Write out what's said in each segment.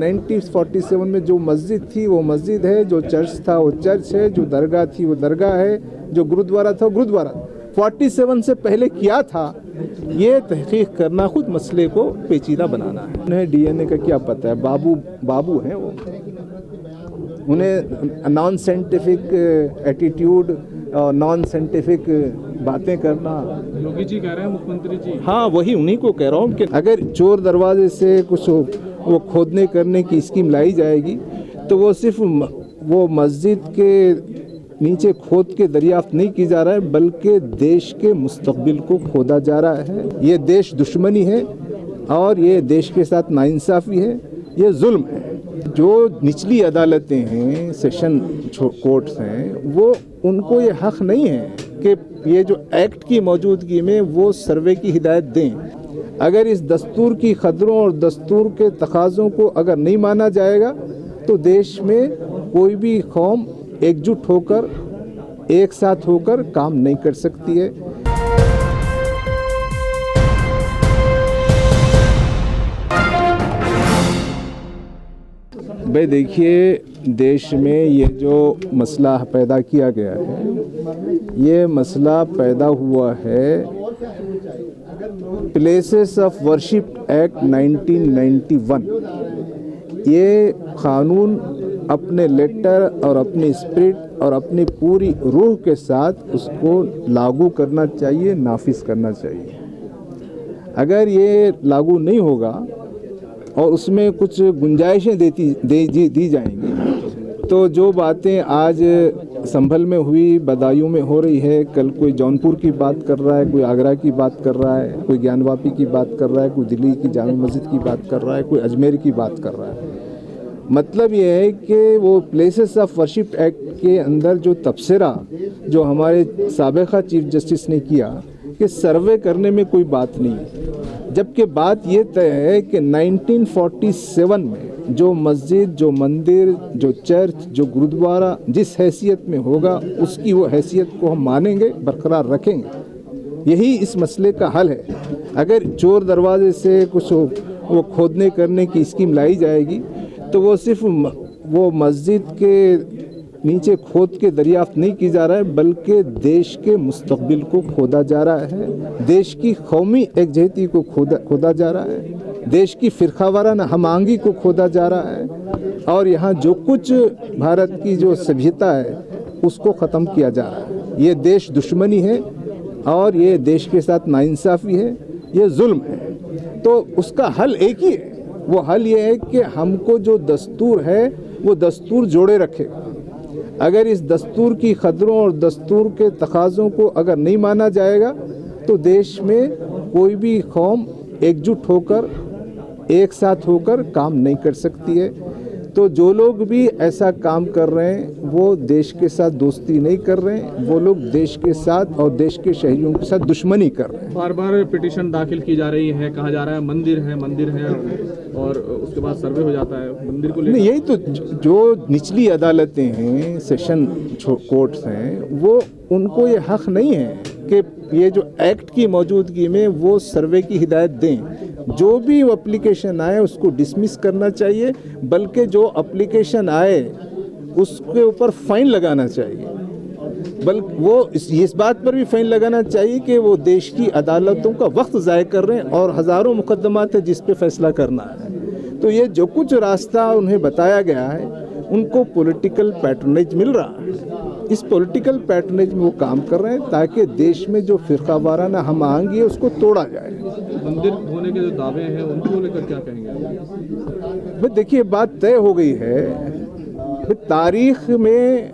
1947 में जो मस्जिद थी वो मस्जिद है, जो चर्च था वो चर्च है, जो दरगाह थी वो दरगाह है, जो गुरुद्वारा था वो गुरुद्वारा। 47 से पहले क्या था ये तहकीक करना खुद मसले को पेचीदा बनाना है। उन्हें डीएनए का क्या पता है, बाबू हैं वो, उन्हें नॉन साइंटिफिक एटीट्यूड और नॉन साइंटिफिक बातें करना। योगी जी कह रहे हैं, मुख्यमंत्री जी। हाँ, वही उन्हीं को कह रहा हूँ कि अगर चोर दरवाजे से कुछ वो खोदने करने की स्कीम लाई जाएगी तो वो सिर्फ वो मस्जिद के नीचे खोद के दरियाफ्त नहीं की जा रहा है, बल्कि देश के मुस्तकबिल को खोदा जा रहा है। ये देश दुश्मनी है और ये देश के साथ नाइंसाफ़ी है, ये जुल्म है। जो निचली अदालतें हैं, सेशन कोर्ट्स हैं, वो उनको ये हक़ नहीं है कि ये जो एक्ट की मौजूदगी में वो सर्वे की हिदायत दें। अगर इस दस्तूर की खदरों और दस्तूर के तकाज़ों को अगर नहीं माना जाएगा तो देश में कोई भी कौम एकजुट होकर एक साथ होकर काम नहीं कर सकती है। भाई देखिए, देश में ये जो मसला पैदा किया गया है, ये मसला पैदा हुआ है प्लेसेस ऑफ वर्शिप एक्ट 1991। ये कानून अपने लेटर और अपनी स्पिरिट और अपनी पूरी रूह के साथ उसको लागू करना चाहिए, नाफिज करना चाहिए। अगर ये लागू नहीं होगा और उसमें कुछ गुंजाइशें दी जाएंगी तो जो बातें आज संभल में हुई, बदायूं में हो रही है, कल कोई जौनपुर की बात कर रहा है, कोई आगरा की बात कर रहा है, कोई ज्ञानवापी की बात कर रहा है, कोई दिल्ली की जामा मस्जिद की बात कर रहा है, कोई अजमेर की बात कर रहा है। मतलब ये है कि वो प्लेसेस ऑफ वर्शिप एक्ट के अंदर जो तबसरा जो हमारे साबिक़ा चीफ जस्टिस ने किया कि सर्वे करने में कोई बात नहीं है, जबकि बात ये तय है कि 1947 में जो मस्जिद, जो मंदिर, जो चर्च, जो गुरुद्वारा जिस हैसियत में होगा उसकी वो हैसियत को हम मानेंगे, बरकरार रखेंगे। यही इस मसले का हल है। अगर चोर दरवाजे से कुछ वो खोदने करने की स्कीम लाई जाएगी तो वो सिर्फ वो मस्जिद के नीचे खोद के दरियाफ्त नहीं की जा रहा है, बल्कि देश के मुस्तकबिल को खोदा जा रहा है, देश की कौमी एकजहती को खोदा जा रहा है, देश की फ़िरक़ावाराना हम-आहंगी को खोदा जा रहा है और यहाँ जो कुछ भारत की जो सभ्यता है उसको ख़त्म किया जा रहा है। ये देश दुश्मनी है और ये देश के साथ नाइंसाफ़ी है, ये जुल्म है। तो उसका हल एक ही है, वो हल ये है कि हमको जो दस्तूर है वो दस्तूर जोड़े रखे। अगर इस दस्तूर की खदरों और दस्तूर के तकाज़ों को अगर नहीं माना जाएगा तो देश में कोई भी कौम एकजुट होकर एक साथ होकर काम नहीं कर सकती है। तो जो लोग भी ऐसा काम कर रहे हैं वो देश के साथ दोस्ती नहीं कर रहे हैं, वो लोग देश के साथ और देश के शहरियों के साथ दुश्मनी कर रहे हैं। बार बार पिटीशन दाखिल की जा रही है, कहा जा रहा है मंदिर है और उसके बाद सर्वे हो जाता है मंदिर को लेकर। नहीं, यही तो जो निचली अदालतें हैं, सेशन कोर्ट्स हैं, वो उनको ये हक़ नहीं है कि ये जो एक्ट की मौजूदगी में वो सर्वे की हिदायत दें। जो भी एप्लीकेशन आए उसको डिसमिस करना चाहिए, बल्कि जो एप्लीकेशन आए उसके ऊपर फ़ाइन लगाना चाहिए। बल्कि वो इस बात पर भी फ़ाइन लगाना चाहिए कि वो देश की अदालतों का वक्त ज़ाय कर रहे हैं और हज़ारों मुकदमात है जिस पे फैसला करना है। तो ये जो कुछ रास्ता उन्हें बताया गया है उनको पॉलिटिकल पैटर्नेज मिल रहा है। इस पॉलिटिकल पैटर्नेज में वो काम कर रहे हैं ताकि देश में जो फ़िरक़ावाराना हम-आहंगी है उसको तोड़ा जाए। मंदिर होने के जो दावे हैं उनको लेकर क्या कहेंगे? भाई देखिए, बात तय हो गई है। तारीख़ में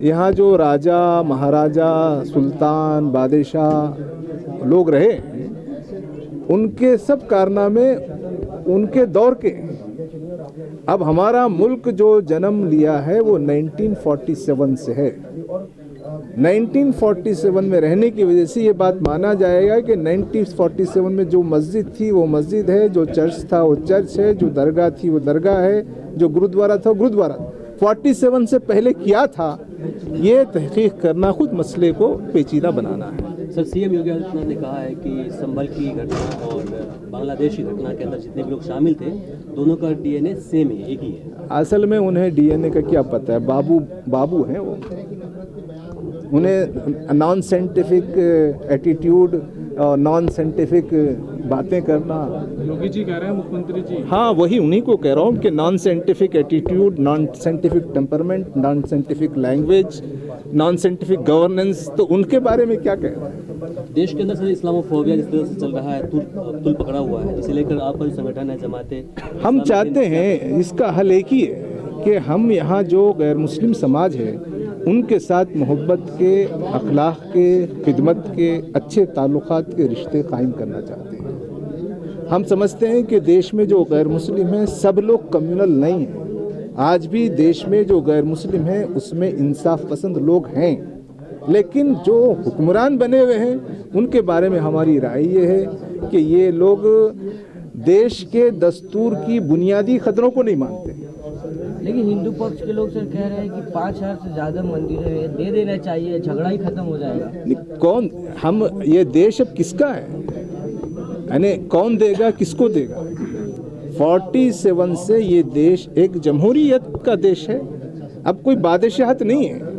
यहाँ जो राजा, महाराजा, सुल्तान, बादशाह लोग रहे उनके सब कारनामे उनके दौर के। अब हमारा मुल्क जो जन्म लिया है वो 1947 से है। 1947 में रहने की वजह से ये बात माना जाएगा कि 1947 में जो मस्जिद थी वो मस्जिद है, जो चर्च था वो चर्च है, जो दरगाह थी वो दरगाह है, जो गुरुद्वारा था वो गुरुद्वारा। 47 से पहले क्या था ये तहकीक करना खुद मसले को पेचीदा बनाना है। सर, सीएम योगी आदित्यनाथ ने कहा है कि संभल की घटना और बांग्लादेश की घटना के अंदर जितने भी लोग शामिल थे, दोनों का डीएनए सेम है, एक ही है। असल में उन्हें डीएनए का क्या पता है, बाबू हैं वो, उन्हें नॉन साइंटिफिक एटीट्यूड और नॉन साइंटिफिक बातें करना। योगी जी कह रहे हैं, मुख्यमंत्री जी। हाँ, वही उन्हीं को कह रहा हूँ कि non scientific attitude, non scientific temperament, non scientific language, non scientific governance, तो उनके बारे में क्या कह रहे हैं। देश के अंदर सर इस्लामोफोबिया जिस तरह से चल रहा है, तुल पकड़ा हुआ है, इसे लेकर आपका जो संगठन है जमाते, हम चाहते हैं इसका हल एक ही है कि हम यहाँ जो गैर मुस्लिम समाज है उनके साथ मोहब्बत के, अखलाक के, खिदमत के, अच्छे ताल्लुकात के रिश्ते कायम करना चाहते हैं। हम समझते हैं कि देश में जो गैर मुस्लिम हैं सब लोग कम्युनल नहीं हैं। आज भी देश में जो गैर मुस्लिम हैं उसमें इंसाफ पसंद लोग हैं, लेकिन जो हुक्मरान बने हुए हैं उनके बारे में हमारी राय ये है कि ये लोग देश के दस्तूर की बुनियादी खतरों को नहीं मानते। लेकिन हिंदू पक्ष के लोग सर कह रहे हैं कि 5000 से ज़्यादा मंदिर है, दे देना चाहिए, झगड़ा ही खत्म हो जाएगा। कौन, हम, ये देश अब किसका है, यानी कौन देगा, किसको देगा। 47 से ये देश एक जमहूरियत का देश है, अब कोई बादशाहत नहीं है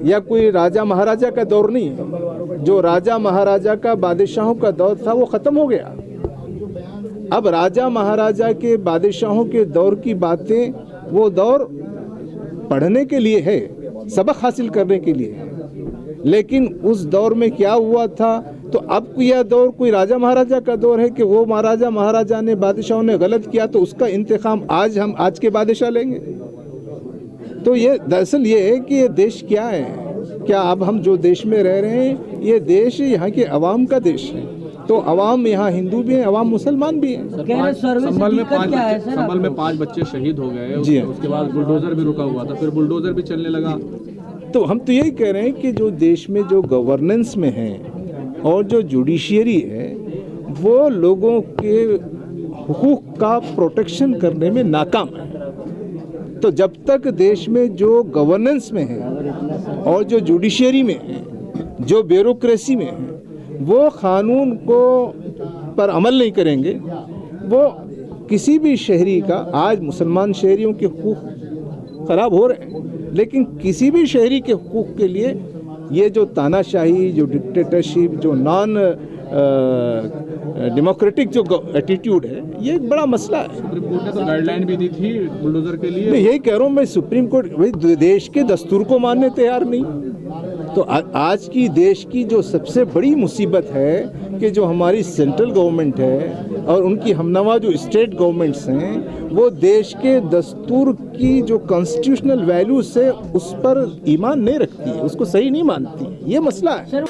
या कोई राजा महाराजा का दौर नहीं है। जो राजा महाराजा का, बादशाहों का दौर था वो ख़त्म हो गया। अब राजा महाराजा के, बादशाहों के दौर की बातें, वो दौर पढ़ने के लिए है, सबक हासिल करने के लिए है, लेकिन उस दौर में क्या हुआ था, तो अब यह दौर कोई राजा महाराजा का दौर है कि वो महाराजा महाराजा ने, बादशाहों ने गलत किया तो उसका इंतकाम हम आज के बादशाह लेंगे। तो ये दरअसल ये है कि ये देश क्या है, क्या अब हम जो देश में रह रहे हैं ये देश यहाँ के अवाम का देश है, तो अवाम यहाँ हिंदू भी हैं, अवाम मुसलमान भी हैं। संभल में 5 बच्चे शहीद हो गए, जी उसके बाद बुलडोजर भी रुका हुआ था, फिर बुलडोजर भी चलने लगा। तो हम तो यही कह रहे हैं कि जो देश में जो गवर्नेंस में है और जो जुडिशियरी है वो लोगों के हुकूक का प्रोटेक्शन करने में नाकाम है। तो जब तक देश में जो गवर्नेंस में है और जो जुडिशियरी में है, जो ब्यूरोक्रेसी में है, वो कानून को पर अमल नहीं करेंगे, वो किसी भी शहरी का, आज मुसलमान शहरियों के हुकूक ख़राब हो रहे हैं, लेकिन किसी भी शहरी के हुकूक के लिए ये जो तानाशाही, जो डिक्टेटरशिप, जो नॉन डेमोक्रेटिक जो एटीट्यूड है, ये एक बड़ा मसला है। सुप्रीम कोर्ट ने तो गाइडलाइन भी दी थी बुलडोजर के लिए। मैं यही कह रहा हूँ, मैं सुप्रीम कोर्ट भाई देश के दस्तूर को मानने तैयार नहीं। तो आज की देश की जो सबसे बड़ी मुसीबत है कि जो हमारी सेंट्रल गवर्नमेंट है और उनकी हमनवा जो स्टेट गवर्नमेंट्स हैं वो देश के दस्तूर की जो कॉन्स्टिट्यूशनल वैल्यूज से उस पर ईमान नहीं रखती है, उसको सही नहीं मानती। ये मसला है।